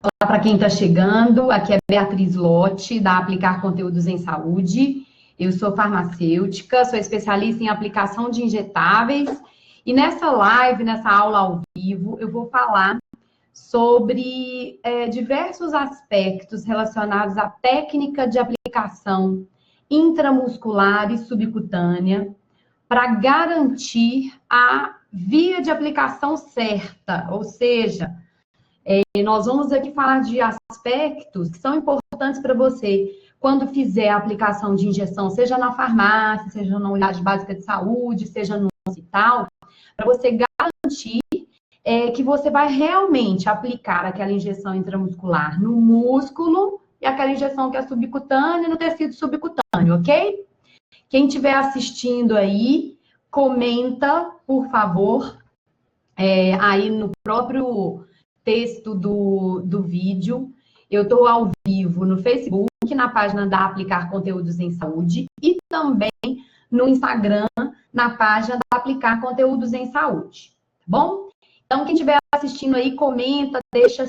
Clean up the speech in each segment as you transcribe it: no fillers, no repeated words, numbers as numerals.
Olá para quem está chegando, aqui é Beatriz Lotti, da Aplicar Conteúdos em Saúde. Eu sou farmacêutica, sou especialista em aplicação de injetáveis. E nessa live, nessa aula ao vivo, eu vou falar sobre diversos aspectos relacionados à técnica de aplicação intramuscular e subcutânea para garantir a via de aplicação certa, ou seja, nós vamos aqui falar de aspectos que são importantes para você quando fizer a aplicação de injeção, seja na farmácia, seja na unidade básica de saúde, seja no hospital, para você garantir que você vai realmente aplicar aquela injeção intramuscular no músculo e aquela injeção que é subcutânea no tecido subcutâneo, ok? Quem estiver assistindo aí, comenta, por favor, aí no próprio texto do vídeo. Eu estou ao vivo no Facebook, na página da Aplicar Conteúdos em Saúde e também no Instagram, na página da Aplicar Conteúdos em Saúde, tá bom? Então, quem estiver assistindo aí, comenta, deixa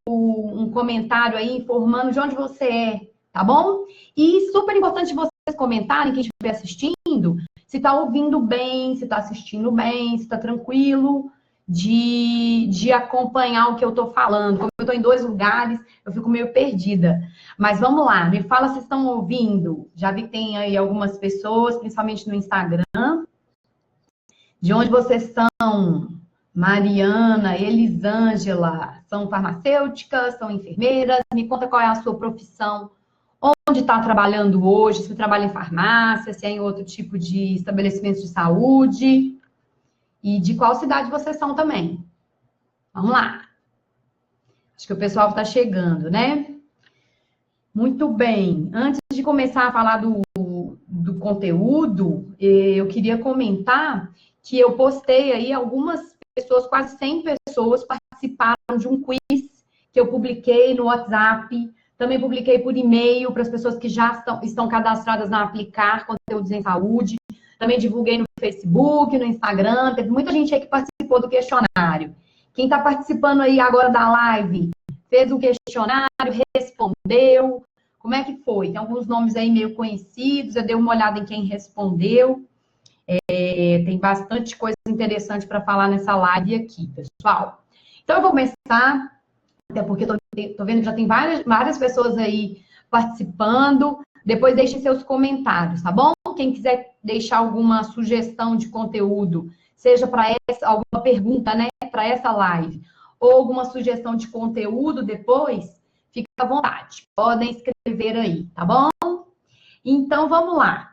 um comentário aí informando de onde você é, tá bom? E super importante vocês comentarem, quem estiver assistindo, se está ouvindo bem, se está assistindo bem, se está tranquilo de acompanhar o que eu estou falando. Como eu estou em 2 lugares, eu fico meio perdida. Mas vamos lá, me fala se estão ouvindo. Já vi que tem aí algumas pessoas, principalmente no Instagram. De onde vocês são? Mariana, Elisângela, são farmacêuticas, são enfermeiras? Me conta qual é a sua profissão, onde está trabalhando hoje, se trabalha em farmácia, se é em outro tipo de estabelecimento de saúde. E de qual cidade vocês são também. Vamos lá. Acho que o pessoal está chegando, né? Muito bem. Antes de começar a falar do conteúdo, eu queria comentar que eu postei aí algumas pessoas, quase 100 pessoas participaram de um quiz que eu publiquei no WhatsApp. Também publiquei por e-mail para as pessoas que já estão cadastradas na Aplicar Conteúdos em Saúde. Também divulguei no Facebook, no Instagram. Teve muita gente aí que participou do questionário. Quem está participando aí agora da live, fez o questionário, respondeu. Como é que foi? Tem alguns nomes aí meio conhecidos. Eu dei uma olhada em quem respondeu. Tem bastante coisa interessante para falar nessa live aqui, pessoal. Então, eu vou começar, até porque estou vendo que já tem várias pessoas aí participando. Depois deixe seus comentários, tá bom? Quem quiser deixar alguma sugestão de conteúdo, seja para alguma pergunta, né, para essa live, ou alguma sugestão de conteúdo depois, fique à vontade. Podem escrever aí, tá bom? Então, vamos lá.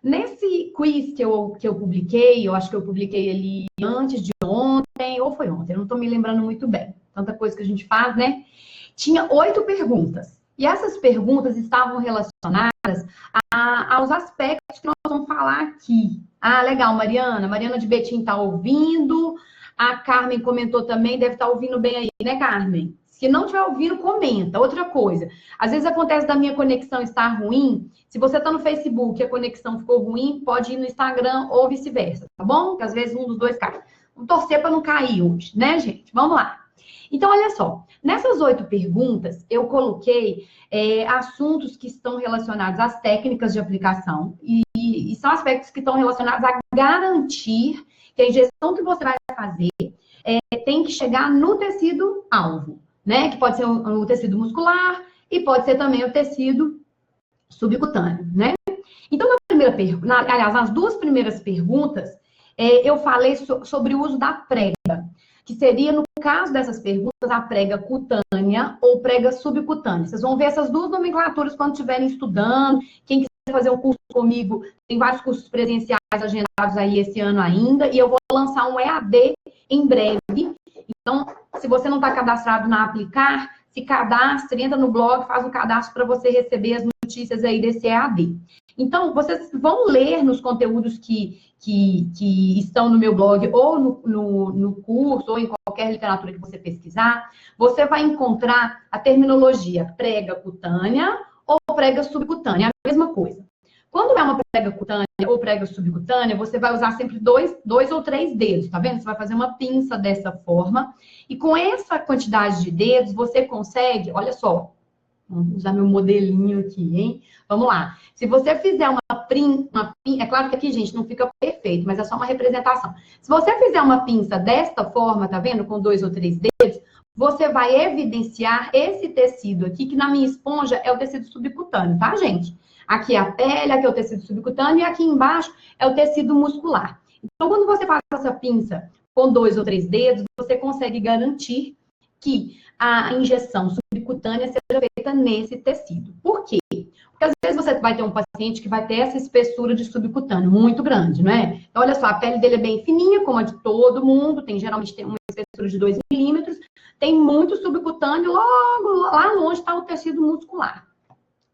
Nesse quiz que eu publiquei, eu acho que eu publiquei ele antes de ontem, ou foi ontem, eu não estou me lembrando muito bem. Tanta coisa que a gente faz, né? Tinha 8 perguntas. E essas perguntas estavam relacionadas aos aspectos que nós vamos falar aqui. Ah, legal, Mariana. Mariana de Betim está ouvindo. A Carmen comentou também, deve estar ouvindo bem aí, né, Carmen? Se não estiver ouvindo, comenta. Outra coisa, às vezes acontece da minha conexão estar ruim. Se você está no Facebook e a conexão ficou ruim, pode ir no Instagram ou vice-versa, tá bom? Porque às vezes um dos dois cai. Vamos torcer para não cair hoje, né, gente? Vamos lá. Então, olha só, nessas 8 perguntas, eu coloquei assuntos que estão relacionados às técnicas de aplicação e são aspectos que estão relacionados a garantir que a injeção que você vai fazer tem que chegar no tecido-alvo, né? Que pode ser o tecido muscular e pode ser também o tecido subcutâneo, né? Então, nas 2 primeiras perguntas, eu falei sobre o uso da prega, que seria, no caso dessas perguntas, a prega cutânea ou prega subcutânea. Vocês vão ver essas 2 nomenclaturas quando estiverem estudando. Quem quiser fazer um curso comigo, tem vários cursos presenciais agendados aí esse ano ainda, e eu vou lançar um EAD em breve. Então, se você não está cadastrado na Aplicar, se cadastre, entra no blog, faz o cadastro para você receber as notícias aí desse EAD. Então, vocês vão ler nos conteúdos que estão no meu blog ou no curso ou em qualquer literatura que você pesquisar, você vai encontrar a terminologia prega cutânea ou prega subcutânea, é a mesma coisa. Quando é uma prega cutânea, subcutânea ou prega subcutânea, você vai usar sempre dois ou três dedos, tá vendo? Você vai fazer uma pinça dessa forma. E com essa quantidade de dedos, você consegue, olha só, vamos usar meu modelinho aqui, hein? Vamos lá. Se você fizer uma pinça, é claro que aqui, gente, não fica perfeito, mas é só uma representação. Se você fizer uma pinça desta forma, tá vendo? Com 2 ou 3 dedos, você vai evidenciar esse tecido aqui, que na minha esponja é o tecido subcutâneo, tá, gente? Aqui é a pele, aqui é o tecido subcutâneo e aqui embaixo é o tecido muscular. Então, quando você faz essa pinça com 2 ou 3 dedos, você consegue garantir que a injeção subcutânea seja feita nesse tecido. Por quê? Porque às vezes você vai ter um paciente que vai ter essa espessura de subcutâneo muito grande, não é? Então, olha só, a pele dele é bem fininha, como a de todo mundo, geralmente tem uma espessura de 2 milímetros, tem muito subcutâneo, logo lá longe está o tecido muscular.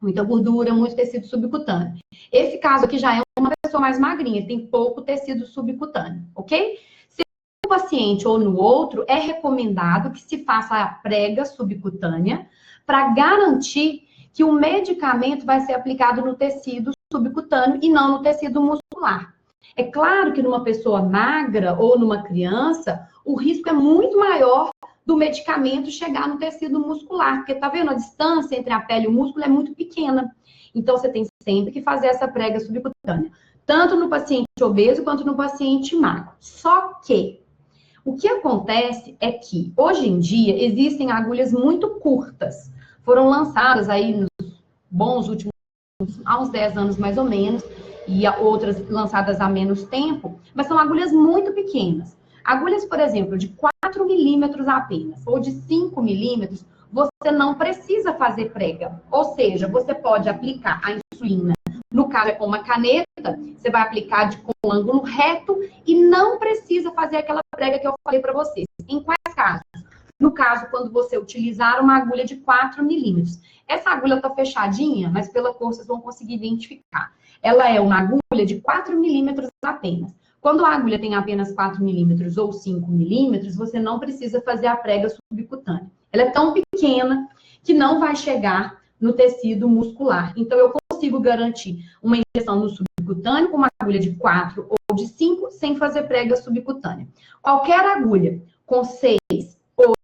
Muita gordura, muito tecido subcutâneo. Esse caso aqui já é uma pessoa mais magrinha, tem pouco tecido subcutâneo, ok? Se no paciente ou no outro, é recomendado que se faça a prega subcutânea para garantir que o medicamento vai ser aplicado no tecido subcutâneo e não no tecido muscular. É claro que numa pessoa magra ou numa criança, o risco é muito maior do medicamento chegar no tecido muscular, porque tá vendo? A distância entre a pele e o músculo é muito pequena. Então, você tem sempre que fazer essa prega subcutânea, tanto no paciente obeso quanto no paciente magro. Só que, o que acontece é que, hoje em dia, existem agulhas muito curtas. Foram lançadas aí nos bons últimos, há uns 10 anos mais ou menos, e outras lançadas há menos tempo, mas são agulhas muito pequenas. Agulhas, por exemplo, de 4 milímetros apenas, ou de 5 milímetros, você não precisa fazer prega. Ou seja, você pode aplicar a insulina, no caso é com uma caneta, você vai aplicar com um ângulo reto e não precisa fazer aquela prega que eu falei para vocês. Em quais casos? No caso, quando você utilizar uma agulha de 4 milímetros. Essa agulha está fechadinha, mas pela cor vocês vão conseguir identificar. Ela é uma agulha de 4 milímetros apenas. Quando a agulha tem apenas 4 milímetros ou 5 milímetros, você não precisa fazer a prega subcutânea. Ela é tão pequena que não vai chegar no tecido muscular. Então, eu consigo garantir uma injeção no subcutâneo com uma agulha de 4 ou de 5 sem fazer prega subcutânea. Qualquer agulha com 6,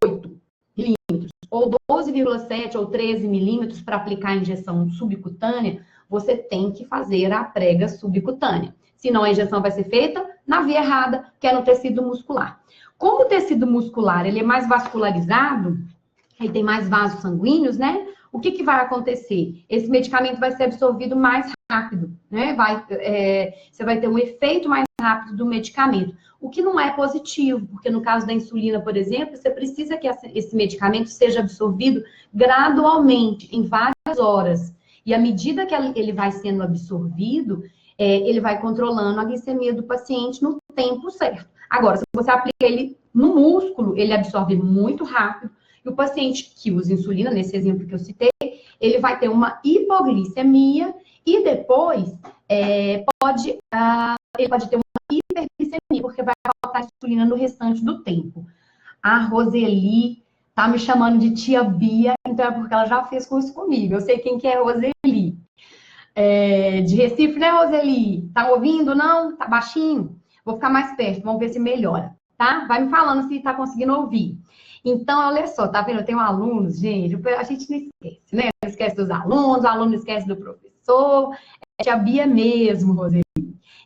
8 milímetros ou 12,7 ou 13 milímetros para aplicar a injeção subcutânea, você tem que fazer a prega subcutânea. Senão a injeção vai ser feita na via errada, que é no tecido muscular. Como o tecido muscular ele é mais vascularizado, ele tem mais vasos sanguíneos, né? O que vai acontecer? Esse medicamento vai ser absorvido mais rápido, né? Você vai ter um efeito mais rápido do medicamento. O que não é positivo, porque no caso da insulina, por exemplo, você precisa que esse medicamento seja absorvido gradualmente, em várias horas. E à medida que ele vai sendo absorvido, ele vai controlando a glicemia do paciente no tempo certo. Agora, se você aplica ele no músculo, ele absorve muito rápido. E o paciente que usa insulina, nesse exemplo que eu citei, ele vai ter uma hipoglicemia e depois ele pode ter uma hiperglicemia, porque vai faltar insulina no restante do tempo. A Roseli tá me chamando de tia Bia, então é porque ela já fez curso comigo. Eu sei quem que é Roseli. De Recife, né, Roseli? Tá ouvindo? Não? Tá baixinho? Vou ficar mais perto, vamos ver se melhora, tá? Vai me falando se tá conseguindo ouvir. Então, olha só, tá vendo? Eu tenho alunos, gente, a gente não esquece, né? Não esquece dos alunos, o aluno não esquece do professor. É tia Bia mesmo, Roseli.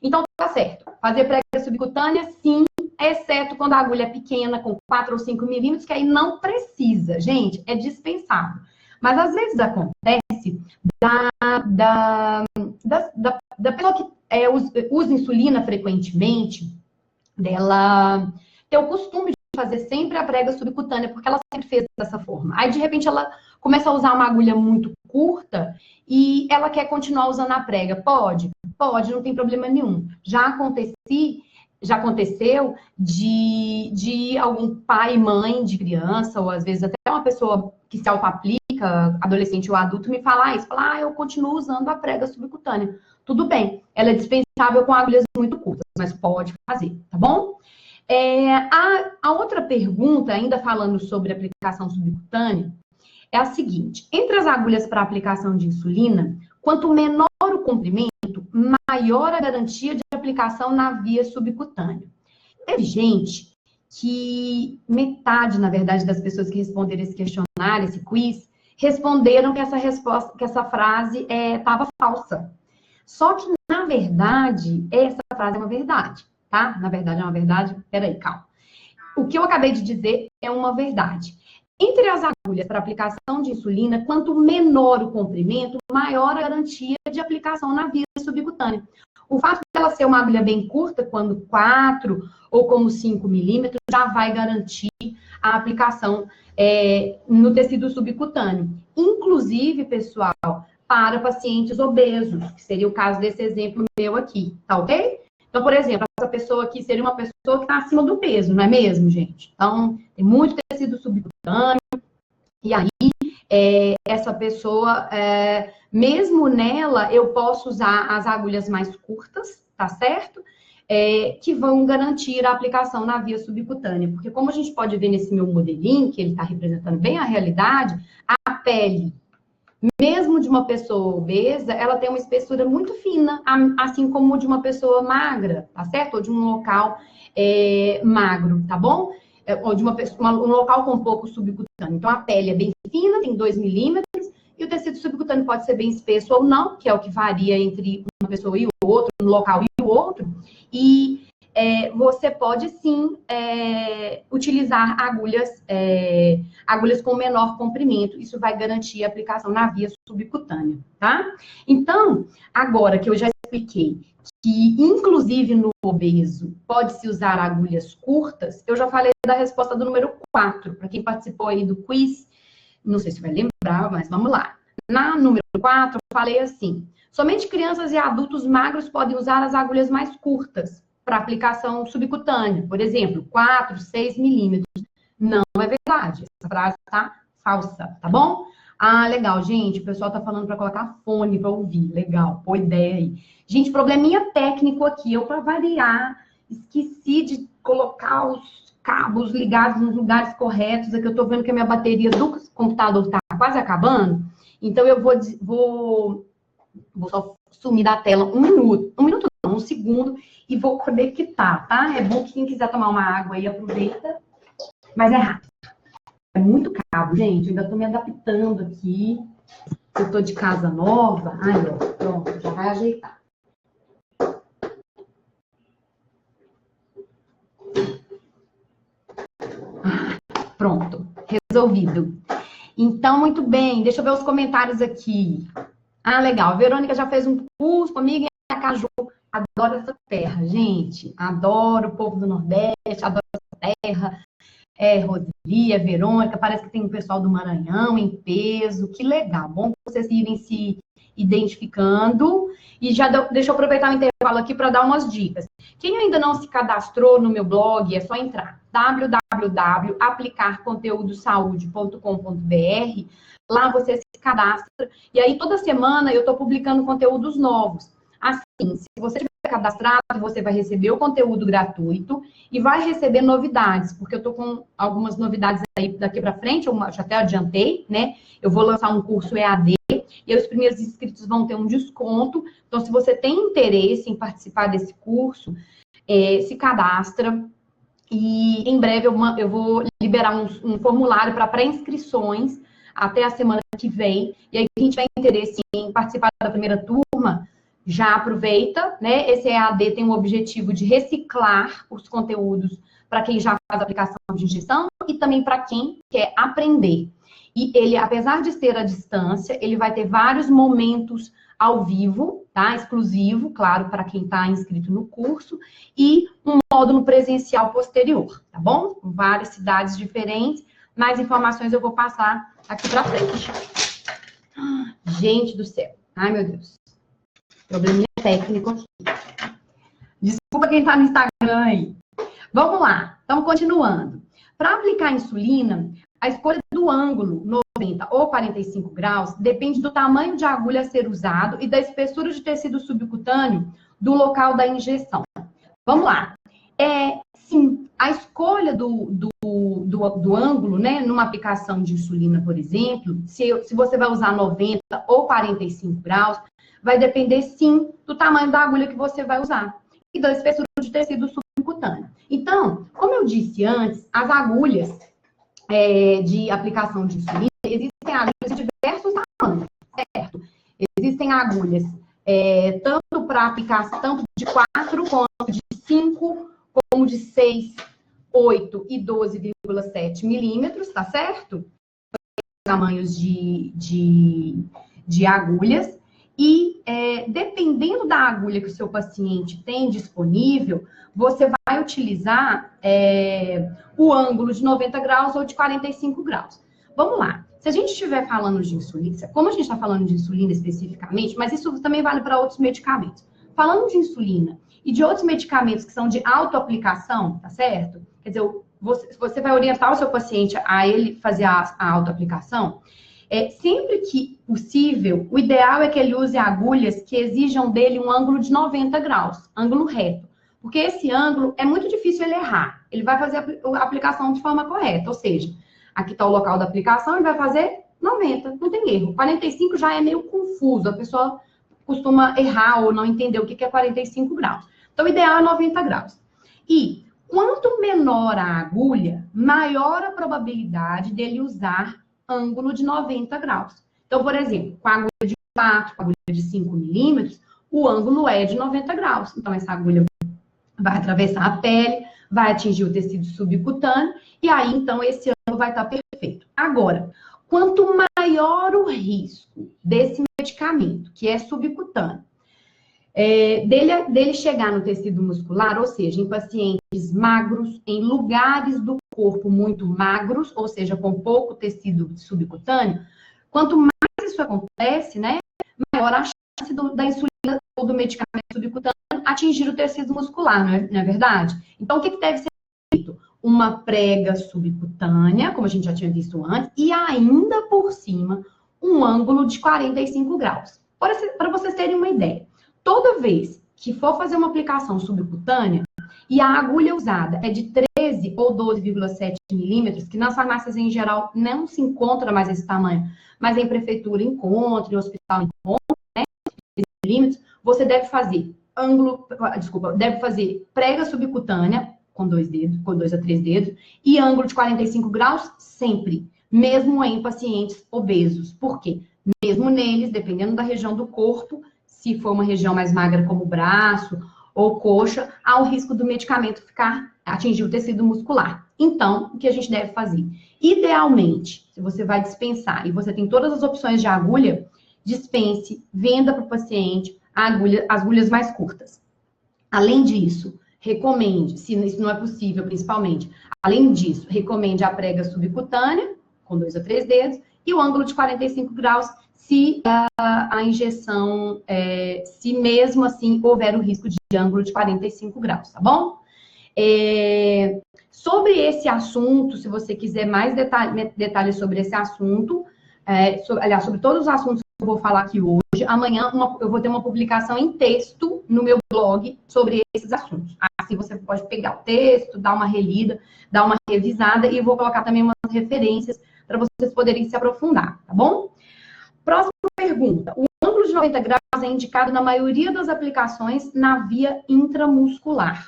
Então, tá certo. Fazer prega subcutânea, sim, exceto quando a agulha é pequena, com 4 ou 5 milímetros, que aí não precisa, gente, é dispensável. Mas às vezes acontece da pessoa que usa insulina frequentemente, dela ter o costume de fazer sempre a prega subcutânea, porque ela sempre fez dessa forma. Aí, de repente, ela começa a usar uma agulha muito curta e ela quer continuar usando a prega. Pode, não tem problema nenhum. Já aconteceu de algum pai e mãe de criança, ou às vezes até uma pessoa que se auto-aplica, adolescente ou adulto, me falar isso. Falar, eu continuo usando a prega subcutânea. Tudo bem, ela é dispensável com agulhas muito curtas, mas pode fazer, tá bom? A outra pergunta, ainda falando sobre aplicação subcutânea, é a seguinte: entre as agulhas para aplicação de insulina, quanto menor o comprimento, maior a garantia de aplicação na via subcutânea. Teve gente que metade, na verdade, das pessoas que responderam esse questionário, esse quiz, responderam que essa frase estava falsa. Só que, na verdade, essa frase é uma verdade, tá? Na verdade, é uma verdade. Peraí, calma. O que eu acabei de dizer é uma verdade. Entre as agulhas para aplicação de insulina, quanto menor o comprimento, maior a garantia de aplicação na via subcutânea. O fato dela ser uma agulha bem curta, quando 4 ou como 5 milímetros, já vai garantir a aplicação no tecido subcutâneo. Inclusive, pessoal, para pacientes obesos, que seria o caso desse exemplo meu aqui, tá ok? Então, por exemplo, essa pessoa aqui seria uma pessoa que está acima do peso, não é mesmo, gente? Então, tem muito tecido subcutâneo, e aí, essa pessoa, mesmo nela, eu posso usar as agulhas mais curtas, tá certo? Que vão garantir a aplicação na via subcutânea. Porque como a gente pode ver nesse meu modelinho, que ele está representando bem a realidade, a pele, mesmo de uma pessoa obesa, ela tem uma espessura muito fina, assim como de uma pessoa magra, tá certo? Ou de um local magro, tá bom? Ou de um local com pouco subcutâneo. Então, a pele é bem fina, tem 2 milímetros, e o tecido subcutâneo pode ser bem espesso ou não, que é o que varia entre uma pessoa e o outro, um local e o outro. E você pode, sim, utilizar agulhas com menor comprimento. Isso vai garantir a aplicação na via subcutânea, tá? Então, agora que eu já expliquei que, inclusive, no obeso, pode-se usar agulhas curtas, eu já falei da resposta do número 4. Para quem participou aí do quiz, não sei se vai lembrar, mas vamos lá. Na número 4, eu falei assim, somente crianças e adultos magros podem usar as agulhas mais curtas para aplicação subcutânea. Por exemplo, 4, 6 milímetros. Não é verdade. Essa frase está falsa, tá bom? Ah, legal, gente. O pessoal tá falando para colocar fone para ouvir. Legal, boa ideia aí. Gente, probleminha técnico aqui. Eu, para variar, esqueci de colocar os cabos ligados nos lugares corretos. Aqui eu tô vendo que a minha bateria do computador tá quase acabando. Então, eu vou só sumir da tela um minuto. Um segundo. E vou conectar, tá? É bom que quem quiser tomar uma água aí, aproveita. Mas é rápido. É muito cabo, gente. Eu ainda tô me adaptando aqui. Eu tô de casa nova. Aí, ó. Pronto, já vai ajeitar. Pronto. Resolvido. Então, muito bem. Deixa eu ver os comentários aqui. Ah, legal. A Verônica já fez um curso comigo em Aracaju. Adoro essa terra, gente. Adoro o povo do Nordeste, adoro essa terra. Rosilia, Verônica, parece que tem um pessoal do Maranhão em peso. Que legal. Bom que vocês irem se identificando. E já deixa eu aproveitar o intervalo aqui para dar umas dicas. Quem ainda não se cadastrou no meu blog, é só entrar. www.aplicarconteudosaude.com.br. Lá você se cadastra. E aí, toda semana, eu estou publicando conteúdos novos. Assim, se você estiver cadastrado, você vai receber o conteúdo gratuito e vai receber novidades, porque eu estou com algumas novidades aí daqui para frente, eu já até adiantei, né? Eu vou lançar um curso EAD e os primeiros inscritos vão ter um desconto. Então, se você tem interesse em participar desse curso, se cadastra. E em breve eu vou liberar um formulário para pré-inscrições até a semana que vem. E aí, quem tiver interesse em participar da primeira turma, já aproveita, né? Esse EAD tem o objetivo de reciclar os conteúdos para quem já faz aplicação de injeção e também para quem quer aprender. E ele, apesar de ser à distância, ele vai ter vários momentos ao vivo, tá? Exclusivo, claro, para quem está inscrito no curso, e um módulo presencial posterior, tá bom? Com várias cidades diferentes. Mais informações eu vou passar aqui para frente. Gente do céu. Ai, meu Deus. Probleminha técnico aqui. Desculpa quem está no Instagram aí. Vamos lá. Então, continuando. Para aplicar insulina, a escolha do ângulo 90 ou 45 graus depende do tamanho de agulha a ser usado e da espessura de tecido subcutâneo do local da injeção. Vamos lá. Sim, a escolha do ângulo, né, numa aplicação de insulina, por exemplo, se você vai usar 90 ou 45 graus, vai depender, sim, do tamanho da agulha que você vai usar e da espessura de tecido subcutâneo. Então, como eu disse antes, as agulhas de aplicação de insulina, existem agulhas de diversos tamanhos, certo? Existem agulhas tanto para aplicar, tanto de 4, quanto de 5, como de 6, 8 e 12,7 milímetros, tá certo? Tamanhos de agulhas. E dependendo da agulha que o seu paciente tem disponível, você vai utilizar o ângulo de 90 graus ou de 45 graus. Vamos lá. Se a gente estiver falando de insulina, como a gente está falando de insulina especificamente, mas isso também vale para outros medicamentos. Falando de insulina e de outros medicamentos que são de autoaplicação, tá certo? Quer dizer, você vai orientar o seu paciente a ele fazer a autoaplicação. Sempre que possível, o ideal é que ele use agulhas que exijam dele um ângulo de 90 graus, ângulo reto. Porque esse ângulo é muito difícil ele errar. Ele vai fazer a aplicação de forma correta, ou seja, aqui está o local da aplicação, ele vai fazer 90, não tem erro. 45 já é meio confuso, a pessoa costuma errar ou não entender o que é 45 graus. Então, o ideal é 90 graus. E quanto menor a agulha, maior a probabilidade dele usar ângulo de 90 graus. Então, por exemplo, com a agulha de 4, com a agulha de 5 milímetros, o ângulo é de 90 graus. Então, essa agulha vai atravessar a pele, vai atingir o tecido subcutâneo, e aí, então, esse ângulo vai estar perfeito. Agora, quanto maior o risco desse medicamento, que é subcutâneo, dele chegar no tecido muscular, ou seja, em pacientes magros, em lugares do corpo muito magros, ou seja, com pouco tecido subcutâneo, quanto mais isso acontece, né, maior a chance da insulina ou do medicamento subcutâneo atingir o tecido muscular, não é verdade? Então, o que deve ser feito? Uma prega subcutânea, como a gente já tinha visto antes, e ainda por cima, um ângulo de 45 graus. Para vocês terem uma ideia, toda vez que for fazer uma aplicação subcutânea e a agulha usada é de 13 ou 12,7 milímetros, que nas farmácias em geral não se encontra mais esse tamanho, mas em prefeitura encontra, em hospital encontra, né, milímetros, você deve fazer deve fazer prega subcutânea com 2 dedos, com 2 a 3 dedos, e ângulo de 45 graus sempre, mesmo em pacientes obesos. Por quê? Mesmo neles, dependendo da região do corpo, se for uma região mais magra como o braço ou coxa, há o risco do medicamento atingir o tecido muscular. Então, o que a gente deve fazer? Idealmente, se você vai dispensar e você tem todas as opções de agulha, dispense, venda para o paciente as agulhas mais curtas. Além disso, recomende, se isso não é possível, principalmente, além disso, recomende a prega subcutânea, com 2 a 3 dedos, e o ângulo de 45 graus, se a injeção, se mesmo assim houver o risco de ângulo de 45 graus, tá bom? Sobre esse assunto, se você quiser mais detalhes sobre esse assunto, aliás, sobre todos os assuntos que eu vou falar aqui hoje, amanhã eu vou ter uma publicação em texto no meu blog sobre esses assuntos. Assim você pode pegar o texto, dar uma relida, dar uma revisada, e eu vou colocar também umas referências para vocês poderem se aprofundar, tá bom? Próxima pergunta. O ângulo de 90 graus é indicado na maioria das aplicações na via intramuscular.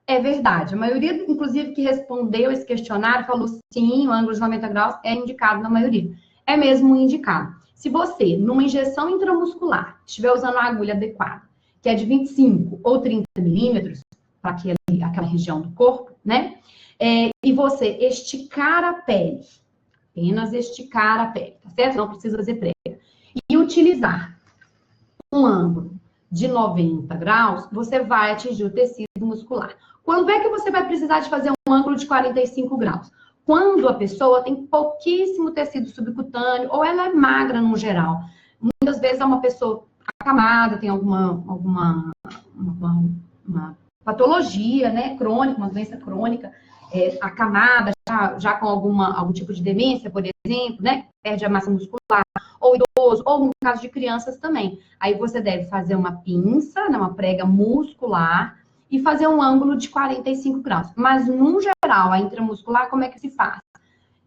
É verdade. A maioria, inclusive, que respondeu esse questionário falou sim, o ângulo de 90 graus é indicado na maioria. É mesmo indicado. Se você, numa injeção intramuscular, estiver usando a agulha adequada, que é de 25 ou 30 milímetros, para aquela região do corpo, né? E você esticar a pele, apenas esticar a pele, tá certo? Não precisa fazer prega. E utilizar um ângulo de 90 graus, você vai atingir o tecido muscular. Quando é que você vai precisar de fazer um ângulo de 45 graus? Quando a pessoa tem pouquíssimo tecido subcutâneo, ou ela é magra no geral. Muitas vezes é uma pessoa acamada, tem alguma patologia, né, crônica, uma doença crônica, acamada, já com algum tipo de demência, por exemplo, né, perde a massa muscular, ou idoso, ou no caso de crianças também. Aí você deve fazer uma pinça, né, uma prega muscular, e fazer um ângulo de 45 graus. Mas, no geral, a intramuscular, como é que se faz?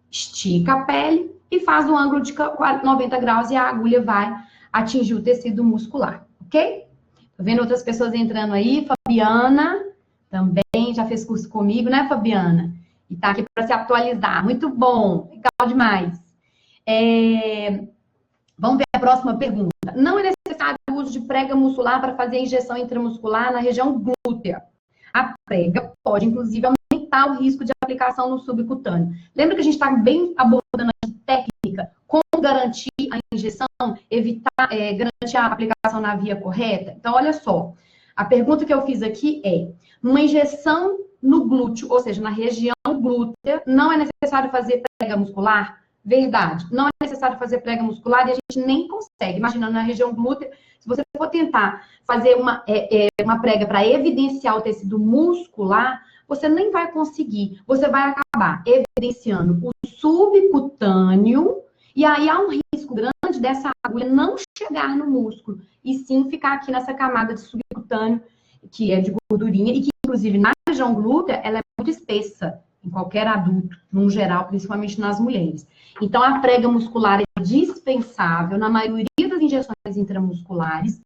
Estica a pele e faz um ângulo de 90 graus e a agulha vai atingir o tecido muscular, ok? Tô vendo outras pessoas entrando aí. Fabiana também já fez curso comigo, né, Fabiana? E tá aqui para se atualizar. Muito bom, legal demais. Vamos ver a próxima pergunta. Não é necessário o uso de prega muscular para fazer injeção intramuscular na região glútea. A prega pode, inclusive, aumentar o risco de aplicação no subcutâneo. Lembra que a gente está bem abordando a técnica, como garantir a injeção, evitar, garantir a aplicação na via correta? Então, olha só, a pergunta que eu fiz aqui é, numa injeção no glúteo, ou seja, na região glútea, não é necessário fazer prega muscular? Verdade, não é necessário fazer prega muscular e a gente nem consegue. Imagina, na região glútea, se você for tentar fazer uma prega para evidenciar o tecido muscular, você nem vai conseguir. Você vai acabar evidenciando o subcutâneo e aí há um risco grande dessa agulha não chegar no músculo e sim ficar aqui nessa camada de subcutâneo, que é de gordurinha e que, inclusive, na região glútea, ela é muito espessa em qualquer adulto, no geral, principalmente nas mulheres. Então, a prega muscular é dispensável na maioria das injeções intramusculares.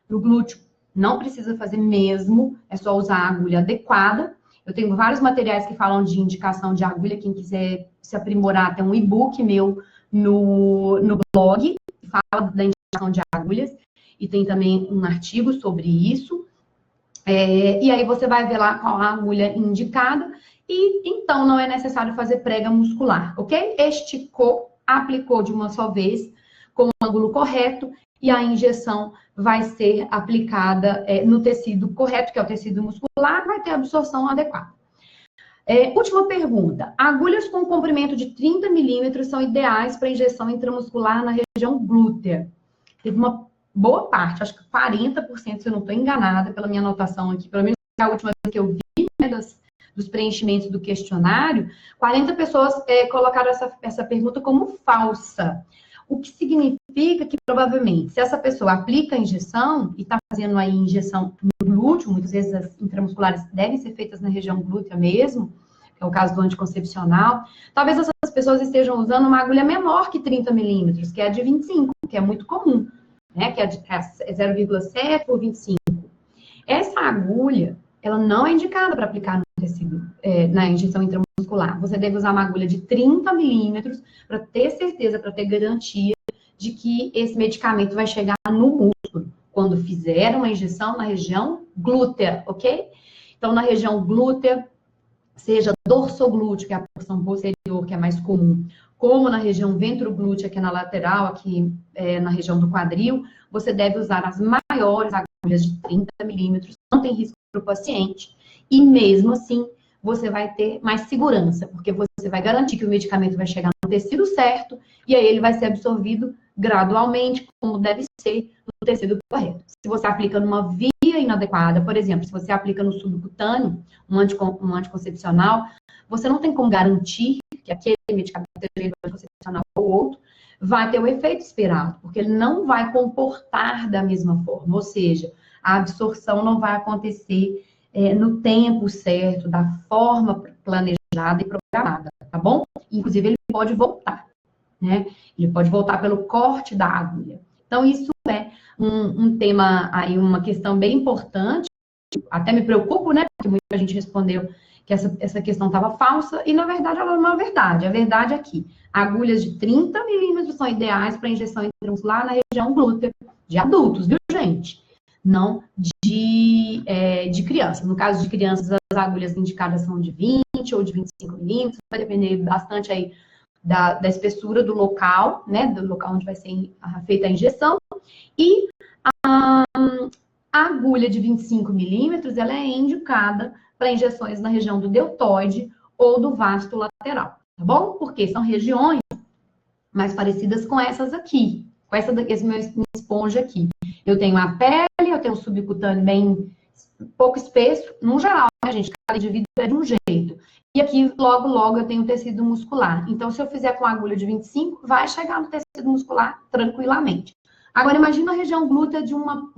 No glúteo, não precisa fazer mesmo, é só usar a agulha adequada. Eu tenho vários materiais que falam de indicação de agulha, quem quiser se aprimorar, tem um e-book meu no blog, que fala da indicação de agulhas, e tem também um artigo sobre isso. E aí você vai ver lá qual a agulha indicada, e então não é necessário fazer prega muscular, ok? Esticou, aplicou de uma só vez, com o ângulo correto, e a injeção vai ser aplicada no tecido correto, que é o tecido muscular, vai ter absorção adequada. Última pergunta. Agulhas com comprimento de 30 milímetros são ideais para injeção intramuscular na região glútea? Teve uma boa parte, acho que 40%, se eu não estou enganada pela minha anotação aqui, pelo menos a última vez que eu vi, né, dos preenchimentos do questionário, 40 pessoas colocaram essa pergunta como falsa. O que significa que, provavelmente, se essa pessoa aplica a injeção e está fazendo aí injeção no glúteo, muitas vezes as intramusculares devem ser feitas na região glútea mesmo, que é o caso do anticoncepcional, talvez essas pessoas estejam usando uma agulha menor que 30 milímetros, que é a de 25, que é muito comum, né? Que é 0,7 por 25. Essa agulha, ela não é indicada para aplicar no tecido, na injeção intramuscular. Você deve usar uma agulha de 30 milímetros para ter certeza, para ter garantia de que esse medicamento vai chegar no músculo quando fizer uma injeção na região glútea, ok? Então, na região glútea, seja dorsoglúteo, que é a porção posterior, que é mais comum, como na região ventroglútea, que é na lateral, aqui na região do quadril, você deve usar as maiores agulhas de 30 milímetros, não tem risco para o paciente, e mesmo assim, você vai ter mais segurança, porque você vai garantir que o medicamento vai chegar no tecido certo, e aí ele vai ser absorvido gradualmente, como deve ser, no tecido correto. Se você aplica numa via inadequada, por exemplo, se você aplica no subcutâneo, um anticoncepcional, você não tem como garantir que aquele medicamento, seja anticoncepcional ou outro, vai ter o efeito esperado, porque ele não vai comportar da mesma forma, ou seja, a absorção não vai acontecer no tempo certo, da forma planejada e programada, tá bom? Inclusive, ele pode voltar, né? Ele pode voltar pelo corte da agulha. Então, isso é um tema aí, uma questão bem importante, até me preocupo, né? Porque muita gente respondeu que essa questão estava falsa, e na verdade ela não é verdade. A verdade é que agulhas de 30 milímetros são ideais para injeção intramuscular na região glútea de adultos, viu, gente? Não de crianças. No caso de crianças, as agulhas indicadas são de 20 ou de 25 milímetros, vai depender bastante aí da espessura do local, né? Do local onde vai ser feita a injeção. E a agulha de 25 milímetros, ela é indicada para injeções na região do deltoide ou do vasto lateral, tá bom? Porque são regiões mais parecidas com essas aqui, com esse meu esponja aqui. Eu tenho a pele, eu tenho o subcutâneo bem pouco espesso, no geral, né, gente? Cada indivíduo é de um jeito. E aqui, logo, logo, eu tenho tecido muscular. Então, se eu fizer com a agulha de 25, vai chegar no tecido muscular tranquilamente. Agora, imagina a região glútea de uma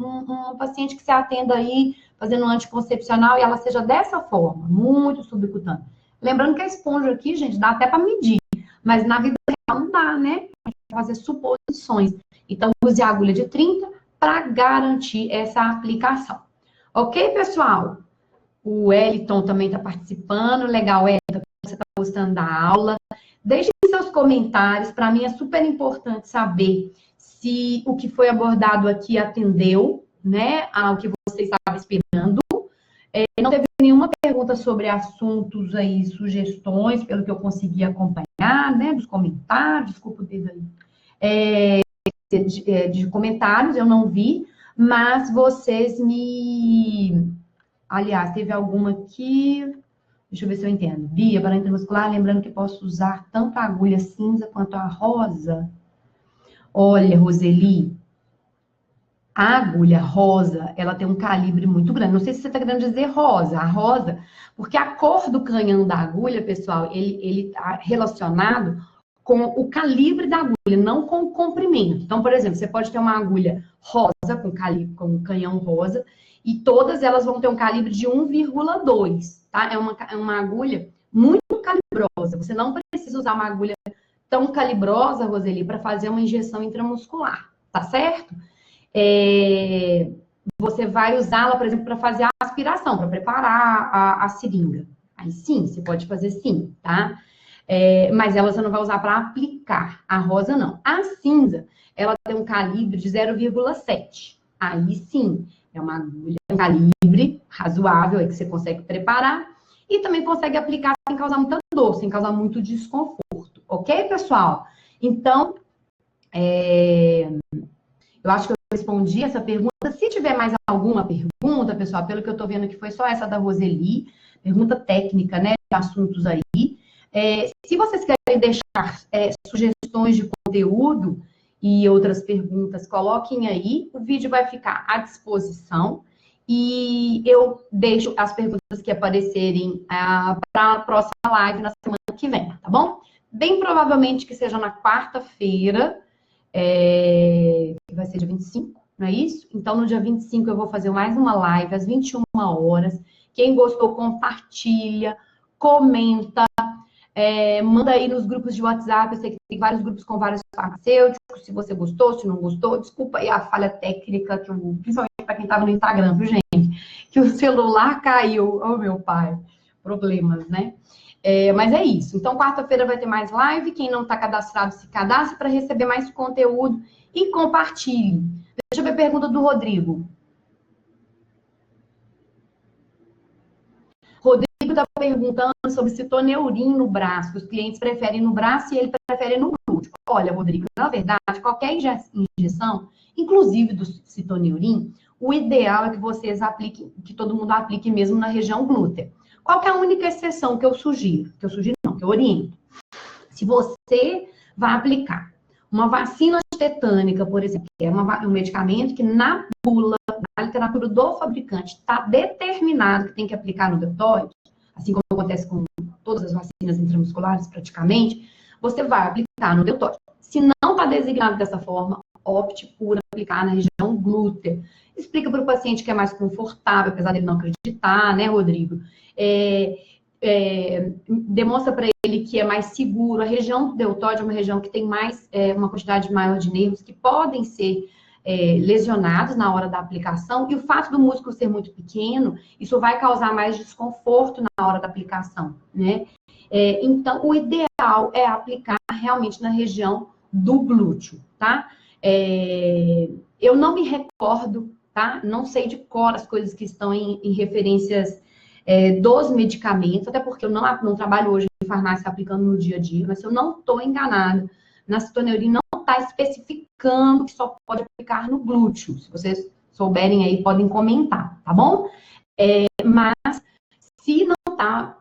paciente que se atenda aí, fazendo um anticoncepcional, e ela seja dessa forma, muito subcutânea. Lembrando que a esponja aqui, gente, dá até para medir, mas na vida real não dá, né? A gente fazer suposições. Então, use a agulha de 30 para garantir essa aplicação. Ok, pessoal? O Wellington também está participando. Legal, Wellington, você está gostando da aula. Deixem seus comentários. Para mim é super importante saber se o que foi abordado aqui atendeu, né, ao que você estava esperando. Não teve nenhuma pergunta sobre assuntos aí, sugestões, pelo que eu consegui acompanhar, né, dos comentários. Desculpa o dedo aí. De comentários, eu não vi, mas vocês me... Aliás, teve alguma aqui... Deixa eu ver se eu entendo. Bia, para intramuscular, lembrando que posso usar tanto a agulha cinza quanto a rosa. Olha, Roseli, a agulha rosa, ela tem um calibre muito grande. Não sei se você está querendo dizer rosa. A rosa, porque a cor do canhão da agulha, pessoal, ele está relacionado com o calibre da agulha, não com o comprimento. Então, por exemplo, você pode ter uma agulha rosa, com um canhão rosa, e todas elas vão ter um calibre de 1,2, tá? É uma agulha muito calibrosa. Você não precisa usar uma agulha tão calibrosa, Roseli, para fazer uma injeção intramuscular, tá certo? Você vai usá-la, por exemplo, para fazer a aspiração, para preparar a seringa. Aí sim, você pode fazer sim, tá? Mas ela você não vai usar para aplicar. A rosa não. A cinza, ela tem um calibre de 0,7. Aí sim, é uma agulha, um calibre razoável aí que você consegue preparar e também consegue aplicar sem causar muita dor, sem causar muito desconforto. Ok, pessoal? Então, eu acho que eu respondi essa pergunta. Se tiver mais alguma pergunta, pessoal, pelo que eu tô vendo que foi só essa da Roseli, pergunta técnica, né, de assuntos aí. Se vocês querem deixar sugestões de conteúdo e outras perguntas, coloquem aí. O vídeo vai ficar à disposição e eu deixo as perguntas que aparecerem para a próxima live na semana que vem, tá bom? Bem provavelmente que seja na quarta-feira, que vai ser dia 25, não é isso? Então, no dia 25 eu vou fazer mais uma live às 21 horas. Quem gostou, compartilha, comenta, manda aí nos grupos de WhatsApp. Eu sei que tem vários grupos com vários farmacêuticos. Se você gostou, se não gostou, desculpa aí a falha técnica, principalmente para quem estava no Instagram, viu, gente? Que o celular caiu. Oh, meu pai. Problemas, né? Mas é isso. Então, quarta-feira vai ter mais live. Quem não está cadastrado, se cadastre para receber mais conteúdo e compartilhe. Deixa eu ver a pergunta do Rodrigo. Rodrigo está perguntando sobre citoneurin no braço. Os clientes preferem no braço e ele prefere no glúteo. Olha, Rodrigo, na verdade, qualquer injeção, inclusive do citoneurin, o ideal é que vocês apliquem, que todo mundo aplique mesmo na região glútea. Qual que é a única exceção que eu sugiro? Que eu oriento. Se você vai aplicar uma vacina tetânica, por exemplo, que é um medicamento que na bula, na literatura do fabricante, está determinado que tem que aplicar no deltóide, assim como acontece com todas as vacinas intramusculares praticamente, você vai aplicar no deltóide. Se não está designado dessa forma, opte por aplicar na região glútea. Explica para o paciente que é mais confortável, apesar dele não acreditar, né, Rodrigo? Demonstra para ele que é mais seguro. A região do deltóide é uma região que tem mais, uma quantidade maior de nervos que podem ser lesionados na hora da aplicação, e o fato do músculo ser muito pequeno, isso vai causar mais desconforto na hora da aplicação, né? Então, o ideal é aplicar realmente na região do glúteo, tá? Eu não me recordo, tá? Não sei de cor as coisas que estão em referências dos medicamentos, até porque eu não trabalho hoje em farmácia aplicando no dia a dia, mas se eu não estou enganada, na citoneurin não está especificando que só pode aplicar no glúteo. Se vocês souberem aí, podem comentar, tá bom? Mas se não está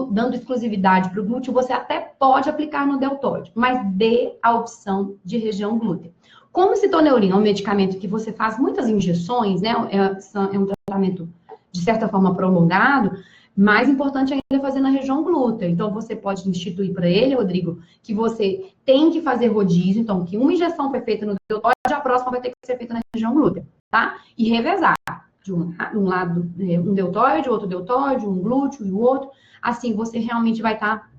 dando exclusividade para o glúteo, você até pode aplicar no deltóide, mas dê a opção de região glútea. Como citoneurin é um medicamento que você faz muitas injeções, né? É um tratamento de certa forma prolongado, mais importante ainda é fazer na região glútea. Então, você pode instituir para ele, Rodrigo, que você tem que fazer rodízio, então, que uma injeção foi feita no deltóide, a próxima vai ter que ser feita na região glútea, tá? E revezar. De um lado, um deltóide, outro deltóide, um glúteo e o outro. Assim, você realmente vai estar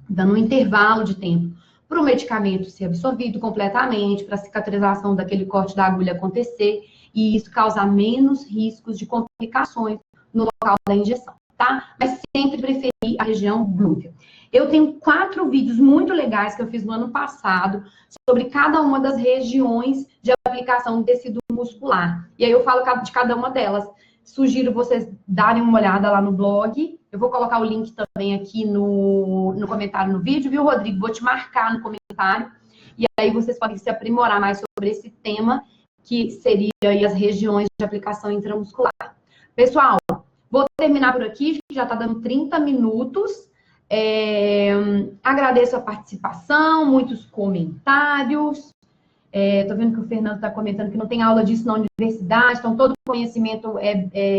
dando um intervalo de tempo para o medicamento ser absorvido completamente, para a cicatrização daquele corte da agulha acontecer, e isso causar menos riscos de complicações no local da injeção, tá? Mas sempre preferi a região glútea. Eu tenho 4 vídeos muito legais que eu fiz no ano passado sobre cada uma das regiões de aplicação do tecido muscular. E aí eu falo de cada uma delas. Sugiro vocês darem uma olhada lá no blog. Eu vou colocar o link também aqui no comentário no vídeo, viu, Rodrigo? Vou te marcar no comentário. E aí vocês podem se aprimorar mais sobre esse tema, que seria aí as regiões de aplicação intramuscular. Pessoal, vou terminar por aqui, já está dando 30 minutos. Agradeço a participação, muitos comentários. Estou vendo que o Fernando está comentando que não tem aula disso na universidade, então todo conhecimento é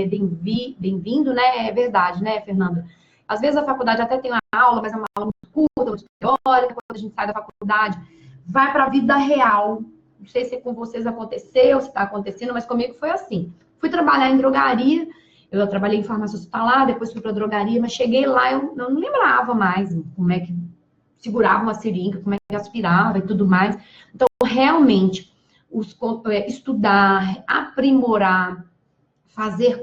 bem-vindo, né? É verdade, né, Fernando? Às vezes a faculdade até tem uma aula, mas é uma aula muito curta, muito teórica. Quando a gente sai da faculdade, vai para a vida real. Não sei se com vocês aconteceu, se está acontecendo, mas comigo foi assim. Fui trabalhar em drogaria, eu trabalhei em farmácia hospitalar, depois fui para drogaria, mas cheguei lá, eu não lembrava mais como é que segurava uma seringa, como é que aspirava e tudo mais. Então, realmente, estudar, aprimorar, fazer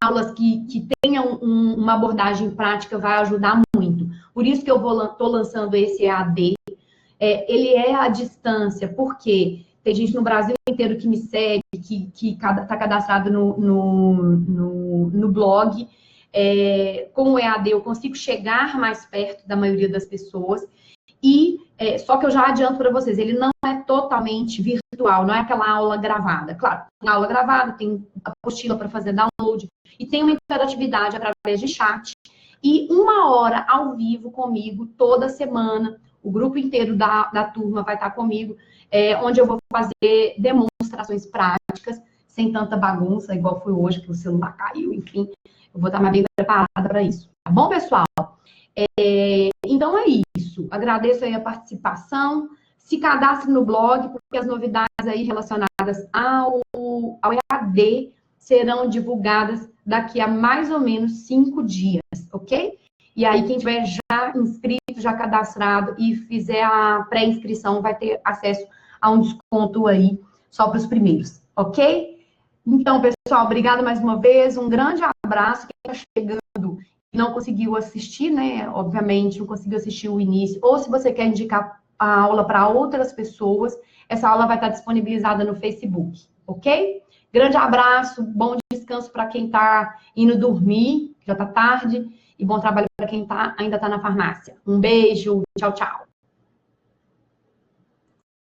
aulas que tenham uma abordagem prática vai ajudar muito. Por isso que eu estou lançando esse EAD. Ele é à distância, porque tem gente no Brasil inteiro que me segue, que está cadastrado no blog. Com o EAD eu consigo chegar mais perto da maioria das pessoas. Só que eu já adianto para vocês, ele não é totalmente virtual, não é aquela aula gravada. Claro, na aula gravada tem apostila para fazer download e tem uma interatividade através de chat e 1 hora ao vivo comigo toda semana. O grupo inteiro da turma vai estar comigo, onde eu vou fazer demonstrações práticas, sem tanta bagunça, igual foi hoje, que o celular caiu, enfim. Eu vou estar mais bem preparada para isso. Tá bom, pessoal? Então é isso. Agradeço aí a participação. Se cadastre no blog, porque as novidades aí relacionadas ao EAD serão divulgadas daqui a mais ou menos 5 dias, ok? E aí, quem tiver já inscrito, já cadastrado e fizer a pré-inscrição, vai ter acesso a um desconto aí só para os primeiros, ok? Então, pessoal, obrigada mais uma vez. Um grande abraço. Quem está chegando e não conseguiu assistir, né? Obviamente, não conseguiu assistir o início. Ou se você quer indicar a aula para outras pessoas, essa aula vai estar disponibilizada no Facebook, ok? Grande abraço, bom descanso para quem está indo dormir, já está tarde. E bom trabalho para quem ainda está na farmácia. Um beijo, tchau, tchau.